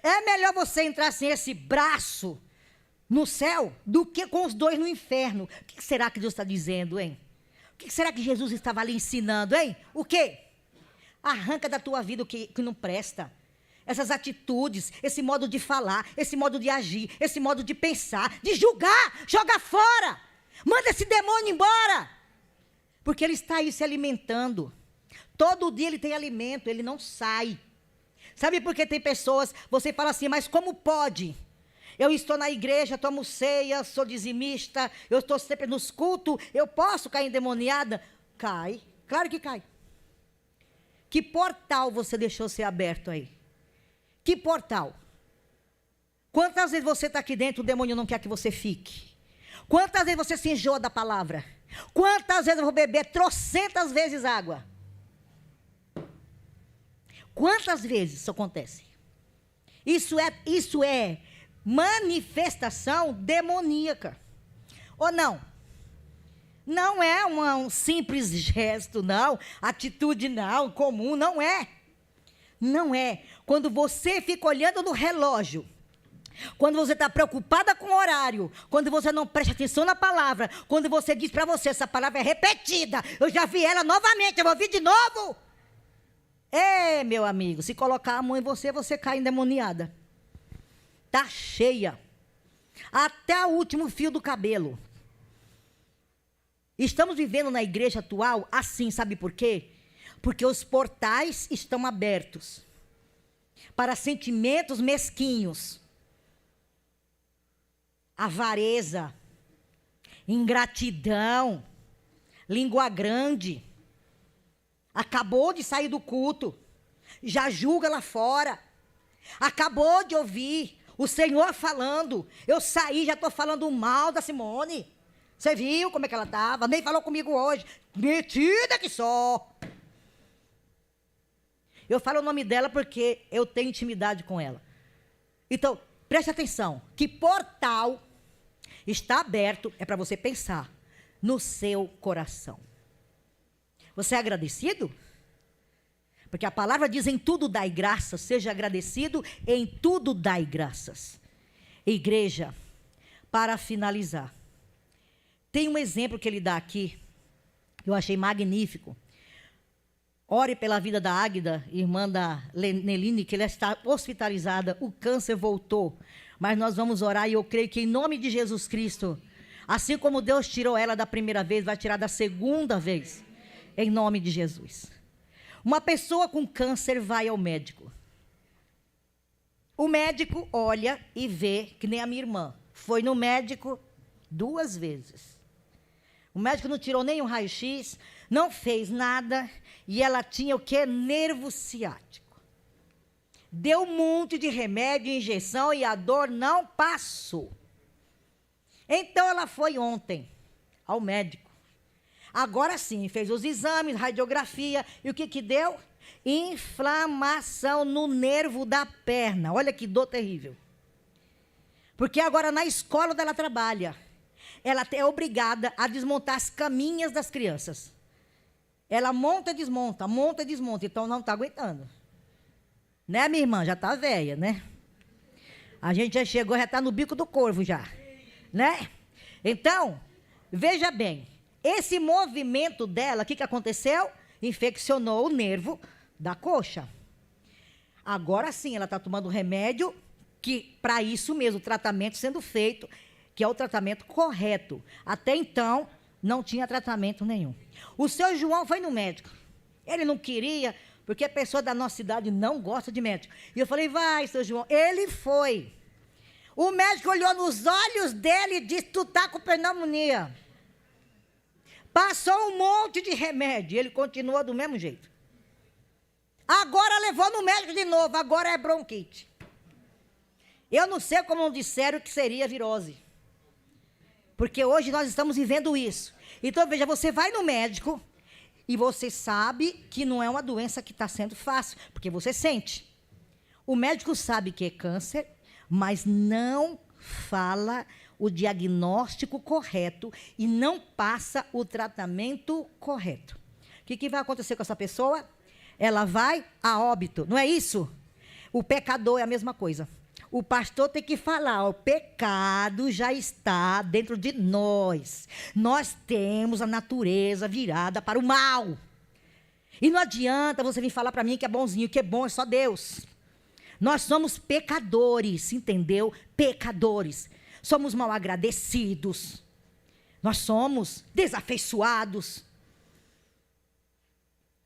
É melhor você entrar sem esse braço no céu do que com os dois no inferno. O que será que Deus está dizendo, hein? O que será que Jesus estava ali ensinando, hein? O quê? Arranca da tua vida o que não presta. Essas atitudes, esse modo de falar, esse modo de agir, esse modo de pensar, de julgar, joga fora. Manda esse demônio embora. Porque ele está aí se alimentando. Todo dia ele tem alimento, ele não sai. Sabe por que tem pessoas, você fala assim, mas como pode? Eu estou na igreja, tomo ceia, sou dizimista, eu estou sempre nos cultos, eu posso cair endemoniada? Cai, claro que cai. Que portal você deixou ser aberto aí? Que portal? Quantas vezes você está aqui dentro, o demônio não quer que você fique? Quantas vezes você se enjoa da palavra? Quantas vezes eu vou beber trocentas vezes água? Quantas vezes isso acontece? Isso é manifestação demoníaca. Ou não? Não é um simples gesto, não. Atitude, não. Comum, não é. Não é. Quando você fica olhando no relógio, quando você está preocupada com o horário, quando você não presta atenção na palavra, quando você diz para você, essa palavra é repetida, eu já vi ela novamente, eu vou ouvir de novo. Meu amigo, se colocar a mão em você, você cai endemoniada. Está cheia. Até o último fio do cabelo. Estamos vivendo na igreja atual assim, sabe por quê? Porque os portais estão abertos para sentimentos mesquinhos. Avareza, ingratidão, língua grande. Acabou de sair do culto, já julga lá fora. Acabou de ouvir o Senhor falando. Eu saí, já estou falando mal da Simone. Você viu como é que ela estava? Nem falou comigo hoje. Metida que só. Eu falo o nome dela porque eu tenho intimidade com ela. Então, preste atenção. Que portal está aberto é para você pensar no seu coração. Você é agradecido? Porque a palavra diz, em tudo dai graças, seja agradecido, em tudo dai graças. Igreja, para finalizar, tem um exemplo que ele dá aqui, que eu achei magnífico. Ore pela vida da Águida, irmã da Neline, que ela está hospitalizada, o câncer voltou. Mas nós vamos orar e eu creio que em nome de Jesus Cristo, assim como Deus tirou ela da primeira vez, vai tirar da segunda vez. Em nome de Jesus. Uma pessoa com câncer vai ao médico. O médico olha e vê, que nem a minha irmã, foi no médico 2 vezes. O médico não tirou nem um raio-x, não fez nada, e ela tinha o quê? Nervo ciático. Deu um monte de remédio, injeção, e a dor não passou. Então ela foi ontem ao médico. Agora sim, fez os exames, radiografia, e o que deu? inflamação no nervo da perna. Olha que dor terrível. Porque agora na escola onde ela trabalha, ela é obrigada a desmontar as caminhas das crianças. Ela monta e desmonta, monta e desmonta. Então não está aguentando. Né, minha irmã? Já está velha, né? A gente já chegou, já está no bico do corvo já. Né? Então, veja bem. Esse movimento dela, o que aconteceu? Infeccionou o nervo da coxa. Agora sim, ela está tomando remédio, que para isso mesmo, o tratamento sendo feito, que é o tratamento correto. Até então, não tinha tratamento nenhum. O seu João foi no médico. Ele não queria, porque a pessoa da nossa cidade não gosta de médico. E eu falei, vai, seu João. Ele foi. O médico olhou nos olhos dele e disse, tu está com pneumonia. Passou um monte de remédio, ele continua do mesmo jeito. Agora levou no médico de novo, agora é bronquite. Eu não sei como não disseram que seria virose. Porque hoje nós estamos vivendo isso. Então, veja, você vai no médico e você sabe que não é uma doença que está sendo fácil, porque você sente. O médico sabe que é câncer, mas não fala o diagnóstico correto e não passa o tratamento correto. O que vai acontecer com essa pessoa? Ela vai a óbito, não é isso? O pecador é a mesma coisa. O pastor tem que falar, o pecado já está dentro de nós. Nós temos a natureza virada para o mal. E não adianta você vir falar para mim que é bonzinho, que é bom é só Deus. Nós somos pecadores, entendeu? Pecadores. Somos mal agradecidos. Nós somos desafeiçoados.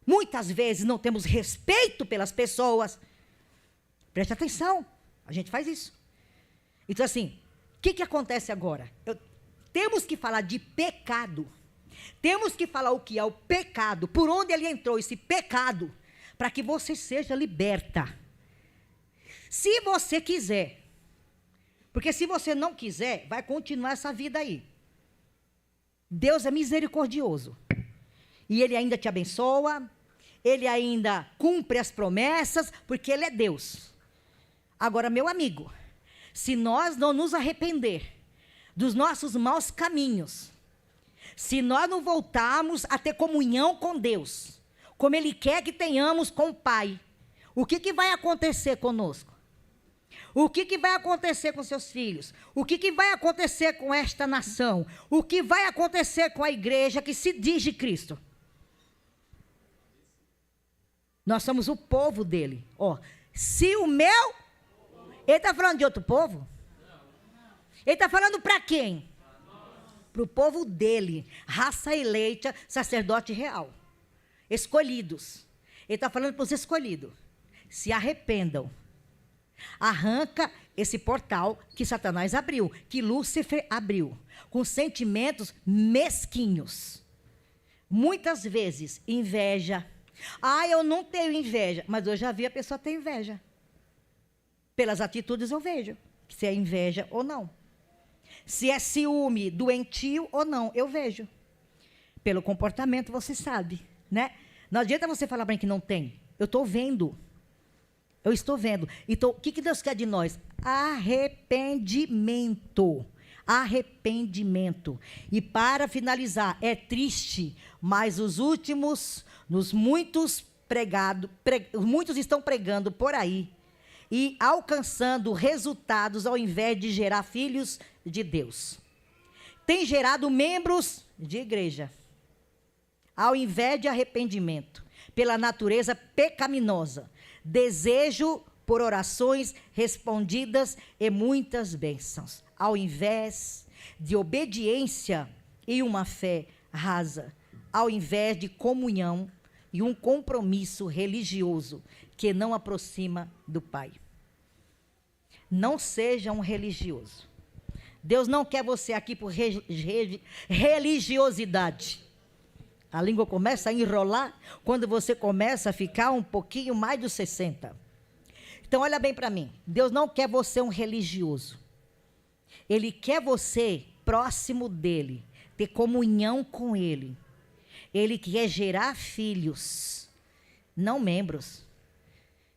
Muitas vezes não temos respeito pelas pessoas. Preste atenção. A gente faz isso. Então, assim, o que acontece agora? Temos que falar de pecado. Temos que falar o que é o pecado, por onde ele entrou, esse pecado, para que você seja liberta. Se você quiser. Porque se você não quiser, vai continuar essa vida aí. Deus é misericordioso. E Ele ainda te abençoa, Ele ainda cumpre as promessas, porque Ele é Deus. Agora, meu amigo, se nós não nos arrepender dos nossos maus caminhos, se nós não voltarmos a ter comunhão com Deus, como Ele quer que tenhamos com o Pai, o que vai acontecer conosco? O que vai acontecer com seus filhos? O que vai acontecer com esta nação? O que vai acontecer com a igreja que se diz de Cristo? Nós somos o povo dele. Ó, se o meu... Ele está falando de outro povo? Ele está falando para quem? Para o povo dele. Raça eleita, sacerdote real. Escolhidos. Ele está falando para os escolhidos. Se arrependam. Arranca esse portal que Satanás abriu, que Lúcifer abriu, com sentimentos mesquinhos. Muitas vezes, inveja. Ah, eu não tenho inveja, mas eu já vi a pessoa ter inveja. Pelas atitudes eu vejo se é inveja ou não. Se é ciúme doentio ou não, eu vejo. Pelo comportamento você sabe, né? Não adianta você falar para mim que não tem. Eu estou vendo. Eu estou vendo. Então, o que Deus quer de nós? Arrependimento. Arrependimento. E para finalizar, é triste, mas muitos estão pregando por aí e alcançando resultados ao invés de gerar filhos de Deus. Tem gerado membros de igreja, ao invés de arrependimento, pela natureza pecaminosa. Desejo por orações respondidas e muitas bênçãos, ao invés de obediência e uma fé rasa, ao invés de comunhão e um compromisso religioso que não aproxima do Pai. Não seja um religioso. Deus não quer você aqui por religiosidade. A língua começa a enrolar quando você começa a ficar um pouquinho mais dos 60. Então, olha bem para mim. Deus não quer você um religioso. Ele quer você próximo dele, ter comunhão com ele. Ele quer gerar filhos. não membros.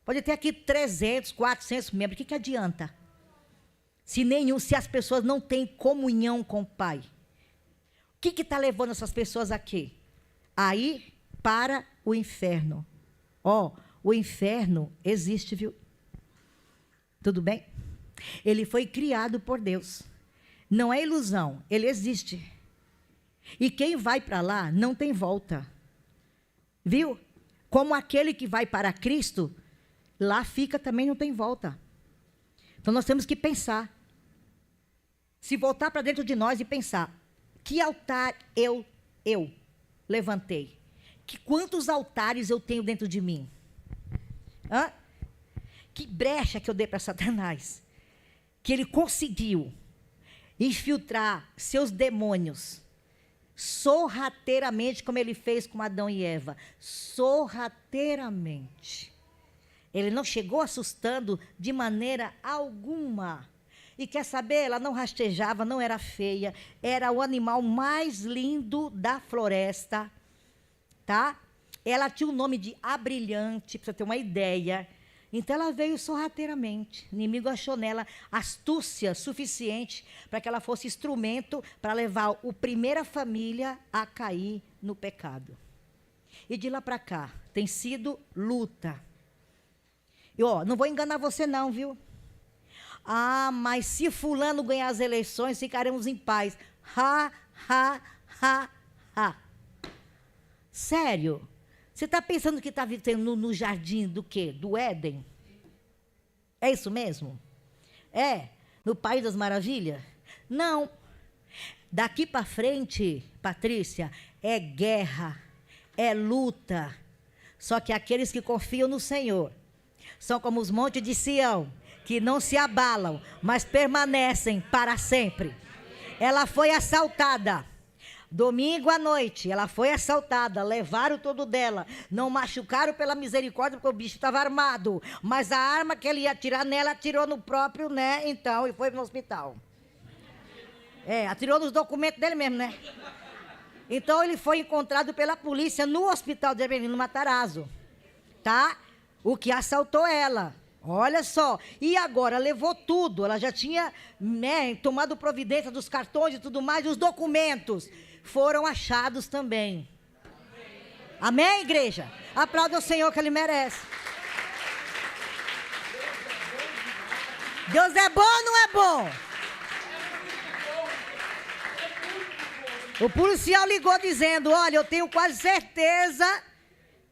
Pode ter aqui 300, 400 membros. O que adianta? Se as pessoas não têm comunhão com o Pai. O que está levando essas pessoas aqui? Aí para o inferno. O inferno existe, viu? Tudo bem? Ele foi criado por Deus. Não é ilusão, ele existe. E quem vai para lá não tem volta. Viu? Como aquele que vai para Cristo, lá fica também, não tem volta. Então nós temos que pensar. Se voltar para dentro de nós e pensar, que altar eu levantei? Quantos altares eu tenho dentro de mim? Que brecha que eu dei para Satanás, que ele conseguiu infiltrar seus demônios sorrateiramente, como ele fez com Adão e Eva. Sorrateiramente. Ele não chegou assustando de maneira alguma. E quer saber, ela não rastejava, não era feia, era o animal mais lindo da floresta, tá? Ela tinha o nome de Abrilhante, para você ter uma ideia. Então ela veio sorrateiramente. O inimigo achou nela astúcia suficiente para que ela fosse instrumento para levar a primeira família a cair no pecado. E de lá para cá tem sido luta. E não vou enganar você não, viu? Mas se fulano ganhar as eleições, ficaremos em paz. Sério? Você está pensando que está vivendo no jardim do quê? Do Éden? É isso mesmo? No País das Maravilhas? Não. Daqui para frente, Patrícia, é guerra, é luta. Só que aqueles que confiam no Senhor são como os montes de Sião, que não se abalam, mas permanecem para sempre. Ela foi assaltada. Domingo à noite, ela foi assaltada, levaram tudo dela, não machucaram pela misericórdia, porque o bicho estava armado, mas a arma que ele ia atirar nela, atirou no próprio, né, então, e foi no hospital. Atirou nos documentos dele mesmo, né? Então, ele foi encontrado pela polícia no hospital de Avelino Matarazzo, tá? O que assaltou ela. Olha só, e agora levou tudo, ela já tinha, né, tomado providência dos cartões e tudo mais, e os documentos foram achados também. Amém, igreja? Aplauda o Senhor que Ele merece. Deus é bom ou não é bom? O policial ligou dizendo, olha, eu tenho quase certeza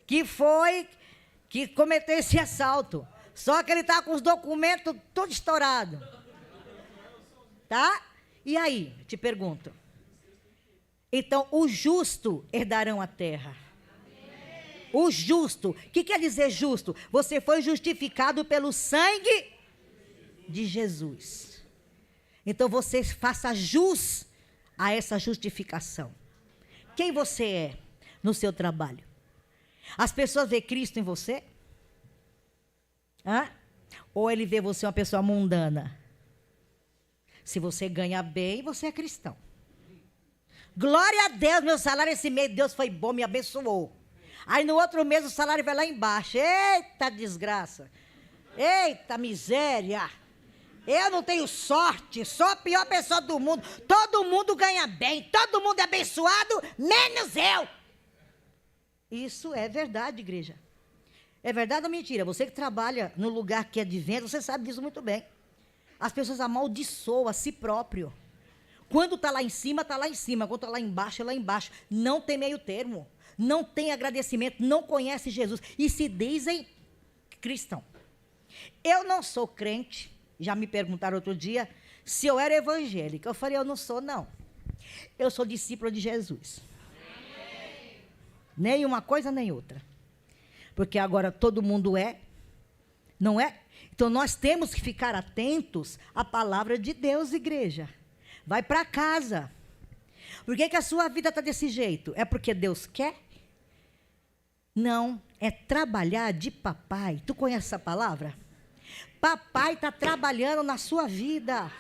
que foi que cometeu esse assalto. Só que ele está com os documentos tudo estourado. Tá? E aí, te pergunto. Então, os justos herdarão a terra. O justo. O que quer dizer justo? Você foi justificado pelo sangue de Jesus. Então, você faça jus a essa justificação. Quem você é no seu trabalho? As pessoas veem Cristo em você? Ou ele vê você uma pessoa mundana? Se você ganha bem, você é cristão. Glória a Deus, meu salário esse mês, Deus foi bom, me abençoou. Aí no outro mês o salário vai lá embaixo. Eita desgraça. Eita miséria. Eu não tenho sorte, sou a pior pessoa do mundo. Todo mundo ganha bem, todo mundo é abençoado, menos eu. Isso é verdade, igreja. É verdade ou mentira? Você que trabalha no lugar que é de venda, você sabe disso muito bem. As pessoas amaldiçoam a si próprio. Quando está lá em cima, está lá em cima. Quando está lá embaixo, é lá embaixo. Não tem meio termo. Não tem agradecimento. Não conhece Jesus. E se dizem cristão. Eu não sou crente. Já me perguntaram outro dia se eu era evangélica. Eu falei, eu não sou, não. Eu sou discípula de Jesus. Nem uma coisa, nem outra. Porque agora todo mundo é. Não é? Então nós temos que ficar atentos à palavra de Deus, igreja. Vai para casa. Por que a sua vida está desse jeito? É porque Deus quer? Não, é trabalhar de papai. Tu conhece essa palavra? Papai está trabalhando na sua vida.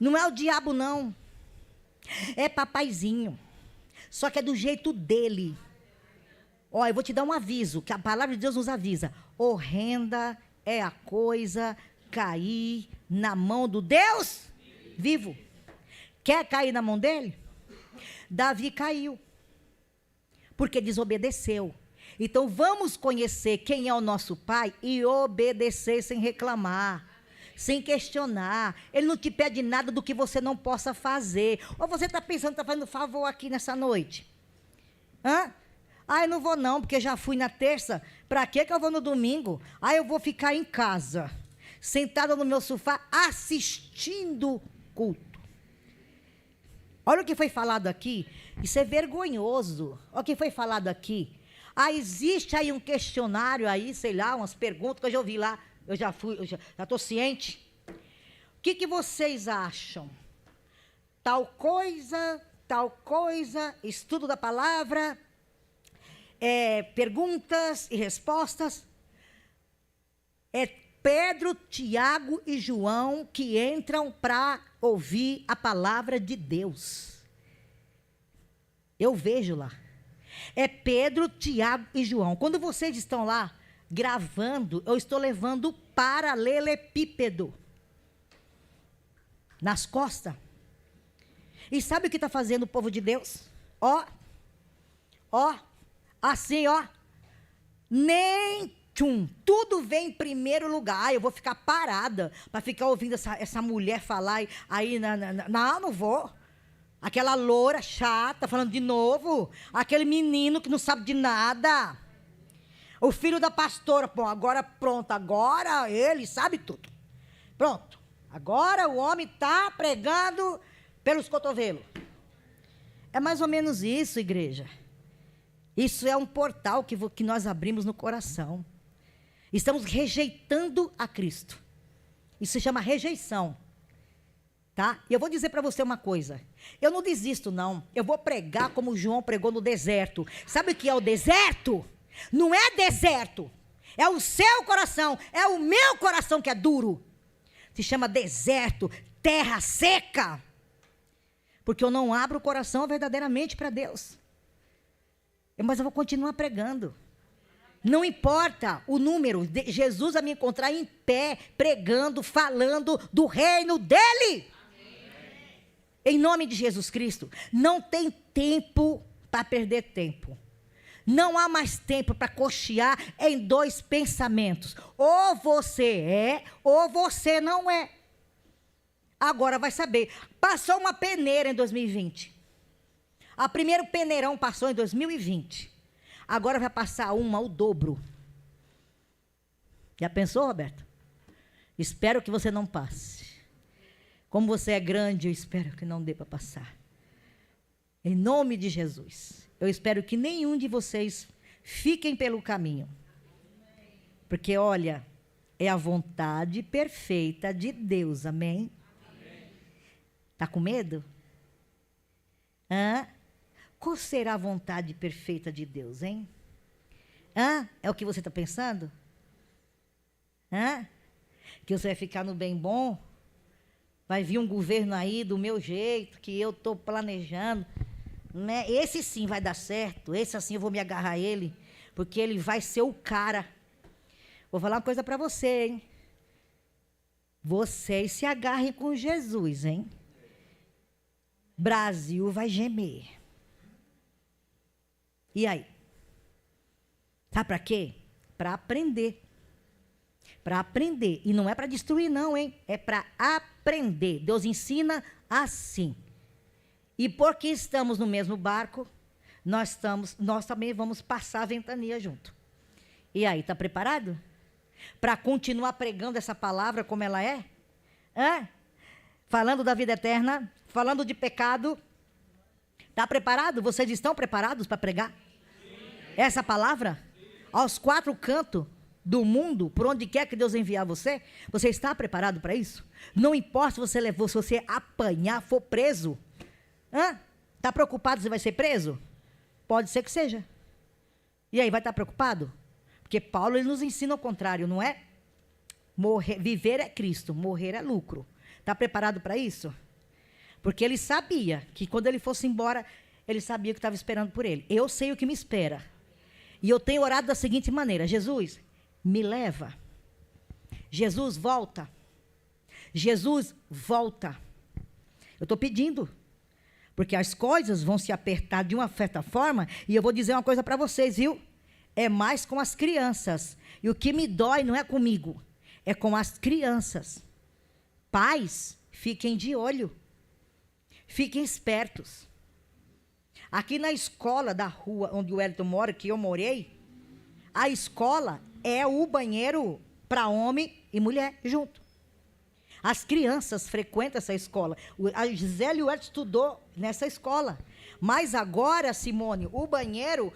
Não é o diabo, não. É papaizinho. Só que é do jeito dele. Ó, eu vou te dar um aviso, que a palavra de Deus nos avisa. Horrenda é a coisa cair na mão do Deus vivo. Quer cair na mão dele? Davi caiu, porque desobedeceu. Então vamos conhecer quem é o nosso pai e obedecer sem reclamar, sem questionar. Ele não te pede nada do que você não possa fazer. Ou você está pensando, está fazendo favor aqui nessa noite? Eu não vou não, porque já fui na terça. Para que eu vou no domingo? Eu vou ficar em casa, sentada no meu sofá, assistindo culto. Olha o que foi falado aqui. Isso é vergonhoso. Olha o que foi falado aqui. Existe aí um questionário aí, sei lá, umas perguntas que eu já ouvi lá. Eu já estou ciente. O que vocês acham? Tal coisa, estudo da palavra, perguntas e respostas. É Pedro, Tiago e João que entram para ouvir a palavra de Deus. Eu vejo lá. É Pedro, Tiago e João. Quando vocês estão lá gravando, eu estou levando paralelepípedo nas costas. E sabe o que está fazendo o povo de Deus? Assim, nem tchum, tudo vem em primeiro lugar. Eu vou ficar parada para ficar ouvindo essa mulher falar aí, não vou. Aquela loura chata falando de novo. Aquele menino que não sabe de nada. O filho da pastora, agora ele sabe tudo. Pronto, agora o homem está pregando pelos cotovelos. É mais ou menos isso, igreja. Isso é um portal que nós abrimos no coração. Estamos rejeitando a Cristo. Isso se chama rejeição. Tá? E eu vou dizer para você uma coisa. Eu não desisto, não. Eu vou pregar como João pregou no deserto. Sabe o que é o deserto? Não é deserto. É o seu coração. É o meu coração que é duro. Se chama deserto, terra seca. Porque eu não abro o coração verdadeiramente para Deus. Mas eu vou continuar pregando. Não importa o número. Jesus vai me encontrar em pé, pregando, falando do reino dele. Em nome de Jesus Cristo, não tem tempo para perder tempo. Não há mais tempo para cochear em dois pensamentos. Ou você é, ou você não é. Agora vai saber. Passou uma peneira em 2020. A primeiro peneirão passou em 2020. Agora vai passar o dobro. Já pensou, Roberto? Espero que você não passe. Como você é grande, eu espero que não dê para passar. Em nome de Jesus. Eu espero que nenhum de vocês fiquem pelo caminho. Porque, olha, é a vontade perfeita de Deus. Amém? Está com medo? Qual será a vontade perfeita de Deus, hein? É o que você está pensando? Que você vai ficar no bem bom? Vai vir um governo aí do meu jeito, que eu estou planejando, né? Esse sim vai dar certo, esse assim eu vou me agarrar a ele, porque ele vai ser o cara. Vou falar uma coisa para você, hein? Vocês se agarrem com Jesus, hein? Brasil vai gemer. E aí? Sabe para quê? Para aprender. Para aprender. E não é para destruir, não, hein? É para aprender. Deus ensina assim. E porque estamos no mesmo barco, nós também vamos passar a ventania junto. E aí, está preparado? Para continuar pregando essa palavra como ela é? Falando da vida eterna, falando de pecado. Está preparado? Vocês estão preparados para pregar essa palavra? Aos quatro cantos do mundo, por onde quer que Deus enviar você, você está preparado para isso? Não importa se você apanhar, for preso. Está preocupado se vai ser preso? Pode ser que seja. E aí, vai estar preocupado? Porque Paulo ele nos ensina o contrário, não é? Viver é Cristo, morrer é lucro. Está preparado para isso? Porque ele sabia que quando ele fosse embora, ele sabia o que estava esperando por ele. Eu sei o que me espera. E eu tenho orado da seguinte maneira: Jesus, me leva. Jesus, volta. Jesus, volta. Eu estou pedindo. Porque as coisas vão se apertar de uma certa forma. E eu vou dizer uma coisa para vocês, viu? É mais com as crianças. E o que me dói não é comigo. É com as crianças. Pais, fiquem de olho. Fiquem espertos. Aqui na escola da rua onde o Wellington mora, que eu morei, a escola é o banheiro para homem e mulher junto. As crianças frequentam essa escola. A Gisele e o Wellington estudou nessa escola. Mas agora, Simone, o banheiro,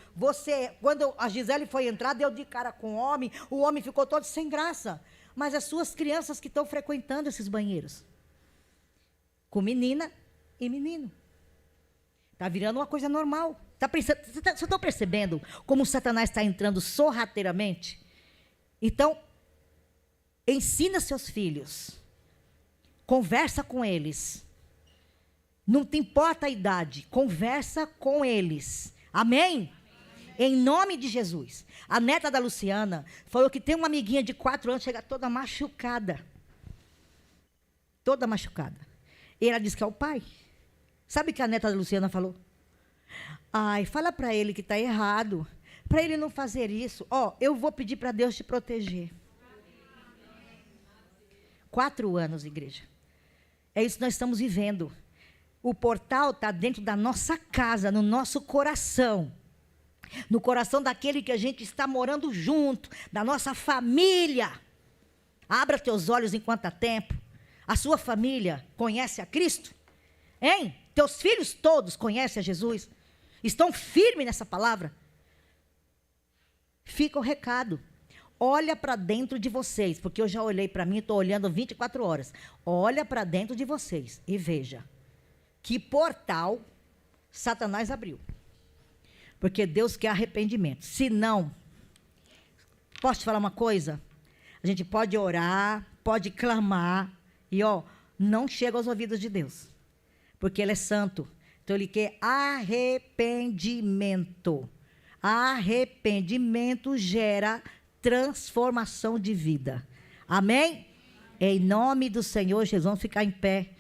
quando a Gisele foi entrar, deu de cara com o homem ficou todo sem graça. Mas as suas crianças que estão frequentando esses banheiros. Com menina e menino. Está virando uma coisa normal. Você está percebendo como o Satanás está entrando sorrateiramente? Então, ensina seus filhos. Conversa com eles. Não te importa a idade. Conversa com eles. Amém? Em nome de Jesus. A neta da Luciana falou que tem uma amiguinha de 4 anos, chega toda machucada. Toda machucada. E ela disse que é o pai. Sabe o que a neta da Luciana falou? Ai, fala para ele que está errado. Para ele não fazer isso. Eu vou pedir para Deus te proteger. 4 anos, igreja. É isso que nós estamos vivendo. O portal está dentro da nossa casa, no nosso coração. No coração daquele que a gente está morando junto, da nossa família. Abra teus olhos enquanto há tempo. A sua família conhece a Cristo? Hein? Teus filhos todos conhecem a Jesus? Estão firmes nessa palavra? Fica o recado. Olha para dentro de vocês, porque eu já olhei para mim, estou olhando 24 horas. Olha para dentro de vocês e veja que portal Satanás abriu. Porque Deus quer arrependimento. Se não, posso te falar uma coisa? A gente pode orar, pode clamar e não chega aos ouvidos de Deus. Porque Ele é santo. Então Ele quer arrependimento. Arrependimento gera transformação de vida. Amém? Em nome do Senhor Jesus, vamos ficar em pé.